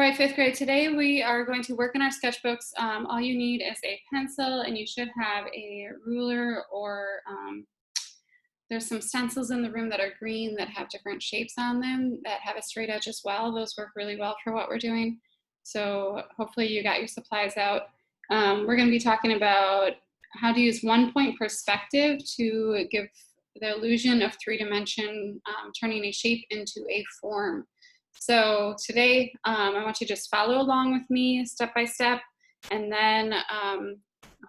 right, fifth grade. Today we are going to work in our sketchbooks. All you need is a pencil, and you should have a ruler or there's some stencils in the room that are green that have different shapes on them that have a straight edge as well. Those work really well for what we're doing. So hopefully you got your supplies out. We're going to be talking about how to use 1-point perspective to give the illusion of 3-dimension, turning a shape into a form. So today, I want you to just follow along with me step by step, and then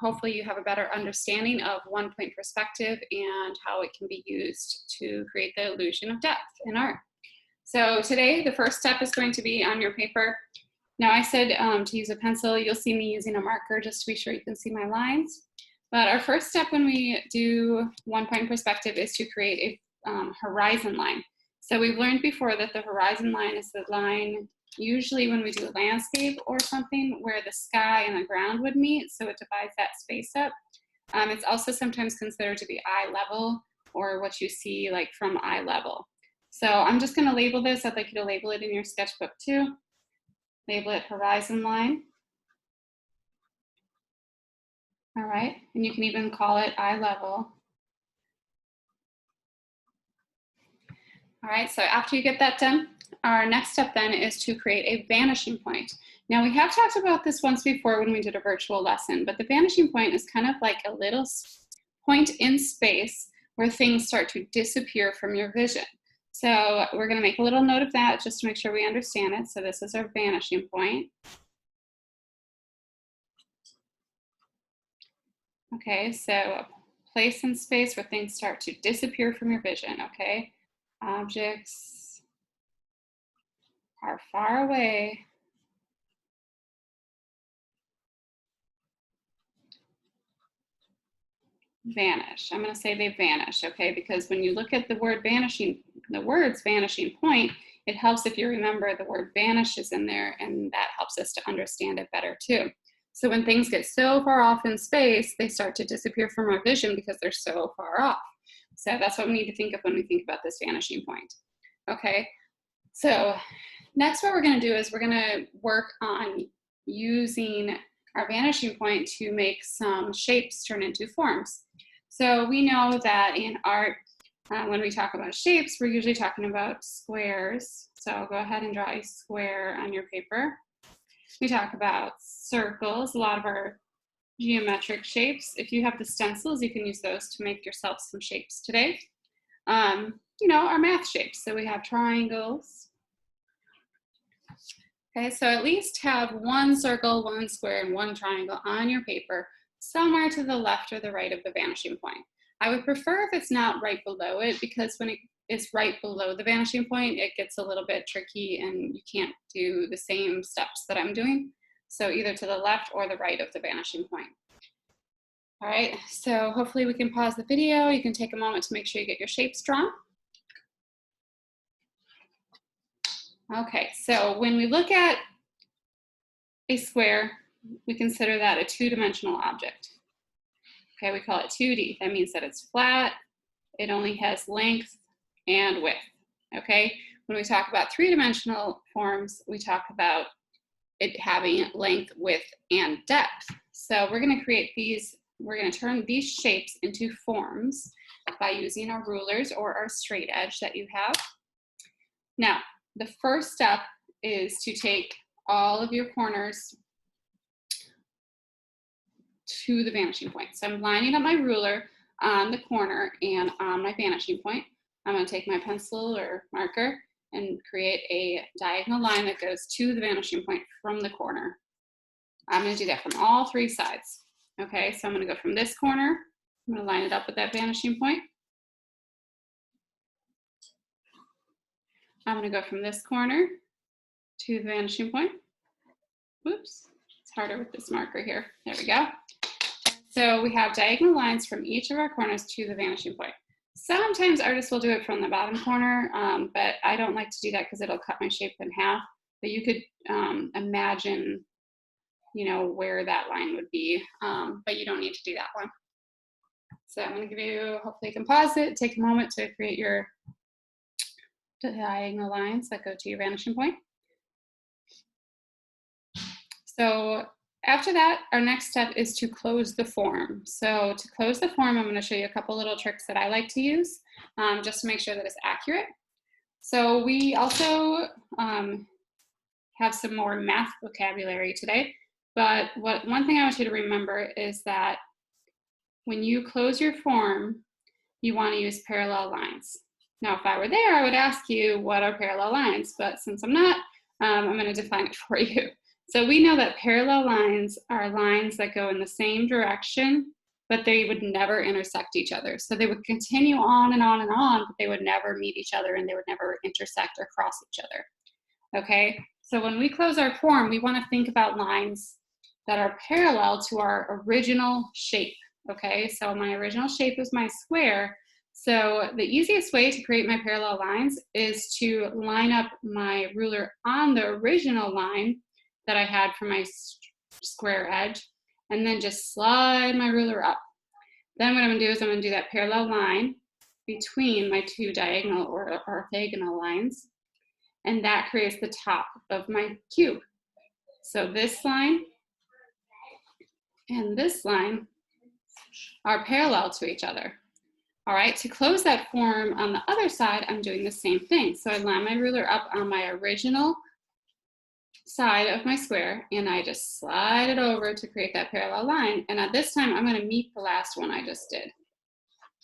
hopefully you have a better understanding of 1-point perspective and how it can be used to create the illusion of depth in art. So today, the first step is going to be on your paper. Now I said to use a pencil. You'll see me using a marker just to be sure you can see my lines. But our first step when we do 1-point perspective is to create a horizon line. So we've learned before that the horizon line is the line usually when we do a landscape or something where the sky and the ground would meet, so it divides that space up. It's also sometimes considered to be eye level, or what you see like from eye level. So I'm just going to label this. I'd like you to label it in your sketchbook too. Label it horizon line. All right, and you can even call it eye level. All right, so after you get that done, our next step then is to create a vanishing point. Now we have talked about this once before when we did a virtual lesson, but the vanishing point is kind of like a little point in space where things start to disappear from your vision. So we're going to make a little note of that just to make sure we understand it. So this is our vanishing point. Okay, so a place in space where things start to disappear from your vision, okay? Objects are far away. Vanish. I'm going to say they vanish, okay? Because when you look at the word vanishing, the words vanishing point, it helps if you remember the word vanish is in there, and that helps us to understand it better too. So when things get so far off in space, they start to disappear from our vision because they're so far off. So that's what we need to think of when we think about this vanishing point. Okay, so next what we're going to do is we're going to work on using our vanishing point to make some shapes turn into forms. So we know that in art, when we talk about shapes, we're usually talking about squares. So I'll go ahead and draw a square on your paper. We talk about circles, a lot of our geometric shapes. If you have the stencils, you can use those to make yourself some shapes today. You know, our math shapes. So we have triangles. Okay, so at least have one circle, one square, and one triangle on your paper somewhere to the left or the right of the vanishing point. I would prefer if it's not right below it, because when it is right below the vanishing point, it gets a little bit tricky and you can't do the same steps that I'm doing. So either to the left or the right of the vanishing point. All right, so hopefully we can pause the video. You can take a moment to make sure you get your shapes drawn. Okay, so when we look at a square, we consider that a 2-dimensional object. Okay, we call it 2D. That means that it's flat, it only has length and width. Okay, when we talk about 3-dimensional forms, we talk about it having length, width, and depth. So we're going to create these, we're going to turn these shapes into forms by using our rulers or our straight edge that you have. Now, the first step is to take all of your corners to the vanishing point. So I'm lining up my ruler on the corner and on my vanishing point. I'm going to take my pencil or marker and create a diagonal line that goes to the vanishing point from the corner. I'm going to do that from all 3 sides. Okay, so I'm going to go from this corner. I'm going to line it up with that vanishing point. I'm going to go from this corner to the vanishing point. Whoops, it's harder with this marker here. There we go. So we have diagonal lines from each of our corners to the vanishing point. Sometimes artists will do it from the bottom corner, but I don't like to do that because it'll cut my shape in half. But you could imagine, you know, where that line would be, but you don't need to do that one. So I'm going to give you, hopefully you can pause it, take a moment to create your diagonal lines that go to your vanishing point. So after that, our next step is to close the form. So to close the form, I'm going to show you a couple little tricks that I like to use just to make sure that it's accurate. So we also have some more math vocabulary today, but one thing I want you to remember is that when you close your form, you want to use parallel lines. Now, if I were there, I would ask you what are parallel lines, but since I'm not, I'm going to define it for you. So we know that parallel lines are lines that go in the same direction, but they would never intersect each other. So they would continue on and on and on, but they would never meet each other and they would never intersect or cross each other. Okay, so when we close our form, we want to think about lines that are parallel to our original shape. Okay, so my original shape is my square. So the easiest way to create my parallel lines is to line up my ruler on the original line that I had for my square edge, and then just slide my ruler up. Then what I'm gonna do is I'm gonna do that parallel line between my two diagonal or orthogonal lines, and that creates the top of my cube. So this line and this line are parallel to each other. All right, to close that form on the other side, I'm doing the same thing. So I line my ruler up on my original side of my square, and I just slide it over to create that parallel line. And at this time, I'm going to meet the last one I just did.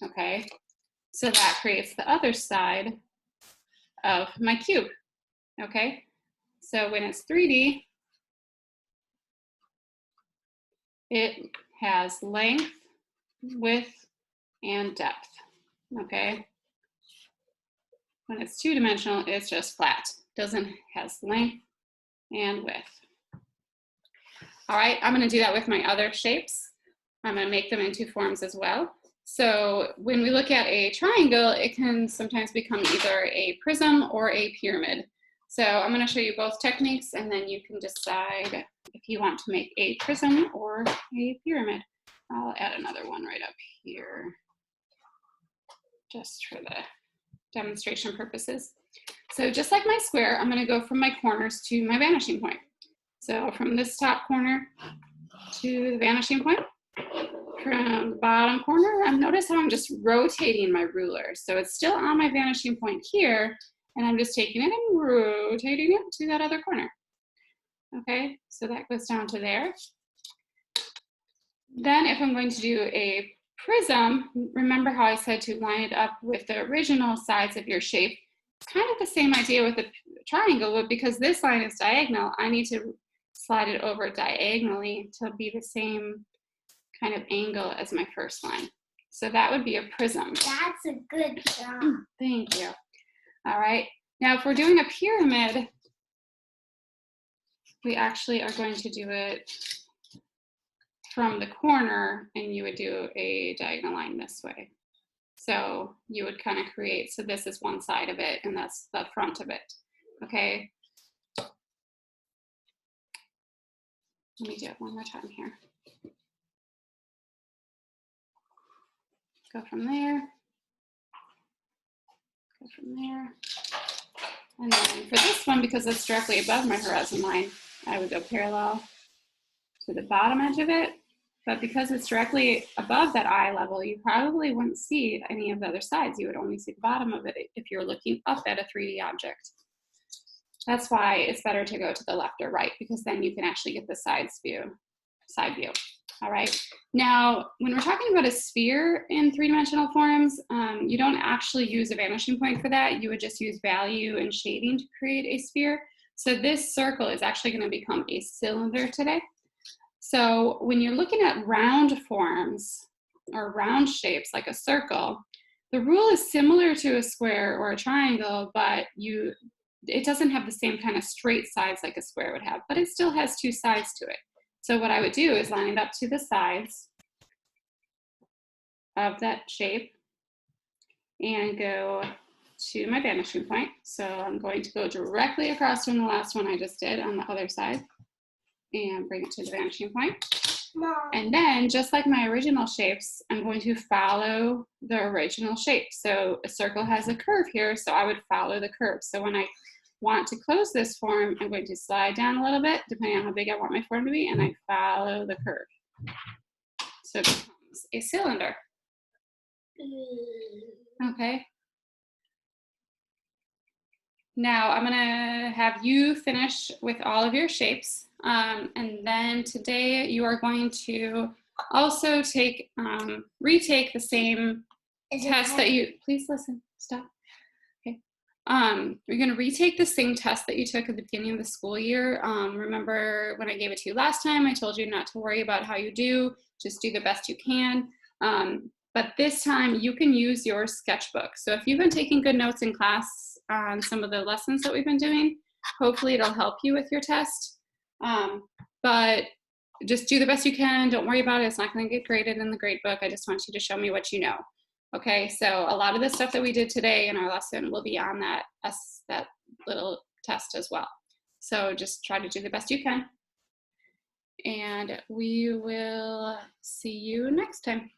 Okay, so that creates the other side of my cube. Okay, so when it's 3D, it has length, width, and depth. Okay, when it's two-dimensional, it's just flat. Has length and width. All right, I'm going to do that with my other shapes. I'm going to make them into forms as well. So when we look at a triangle, it can sometimes become either a prism or a pyramid. So I'm going to show you both techniques, and then you can decide if you want to make a prism or a pyramid. I'll add another one right up here just for the demonstration purposes. So just like my square, I'm going to go from my corners to my vanishing point. So from this top corner to the vanishing point, from the bottom corner, notice how I'm just rotating my ruler. So it's still on my vanishing point here, and I'm just taking it and rotating it to that other corner. Okay, so that goes down to there. Then if I'm going to do a prism, remember how I said to line it up with the original sides of your shape. It's kind of the same idea with a triangle, but because this line is diagonal, I need to slide it over diagonally to be the same kind of angle as my first line. So that would be a prism. That's a good job. Thank you. All right. Now, if we're doing a pyramid, we actually are going to do it from the corner, and you would do a diagonal line this way. So you would kind of create, so this is one side of it, and that's the front of it. Okay. Let me do it one more time here. Go from there. Go from there. And then for this one, because it's directly above my horizon line, I would go parallel to the bottom edge of it. But because it's directly above that eye level, you probably wouldn't see any of the other sides. You would only see the bottom of it if you're looking up at a 3D object. That's why it's better to go to the left or right, because then you can actually get the side view. All right. Now, when we're talking about a sphere in three-dimensional forms, you don't actually use a vanishing point for that. You would just use value and shading to create a sphere. So this circle is actually going to become a cylinder today. So when you're looking at round forms or round shapes like a circle, the rule is similar to a square or a triangle, but it doesn't have the same kind of straight sides like a square would have, but it still has two sides to it. So what I would do is line it up to the sides of that shape and go to my vanishing point. So I'm going to go directly across from the last one I just did on the other side and bring it to the vanishing point. Mom. And then, just like my original shapes, I'm going to follow the original shape. So a circle has a curve here, so I would follow the curve. So when I want to close this form, I'm going to slide down a little bit, depending on how big I want my form to be, and I follow the curve. So it becomes a cylinder. Okay. Now I'm gonna have you finish with all of your shapes. And then today you are going to also take, retake the same test that you, please listen, stop. Okay. You're gonna retake the same test that you took at the beginning of the school year. Remember when I gave it to you last time, I told you not to worry about how you do, just do the best you can. But this time you can use your sketchbook. So if you've been taking good notes in class on some of the lessons that we've been doing, hopefully it'll help you with your test. But just do the best you can. Don't worry about it. It's not going to get graded in the grade book. I just want you to show me what you know. Okay, so a lot of the stuff that we did today in our lesson will be on that little test as well. So just try to do the best you can. And we will see you next time.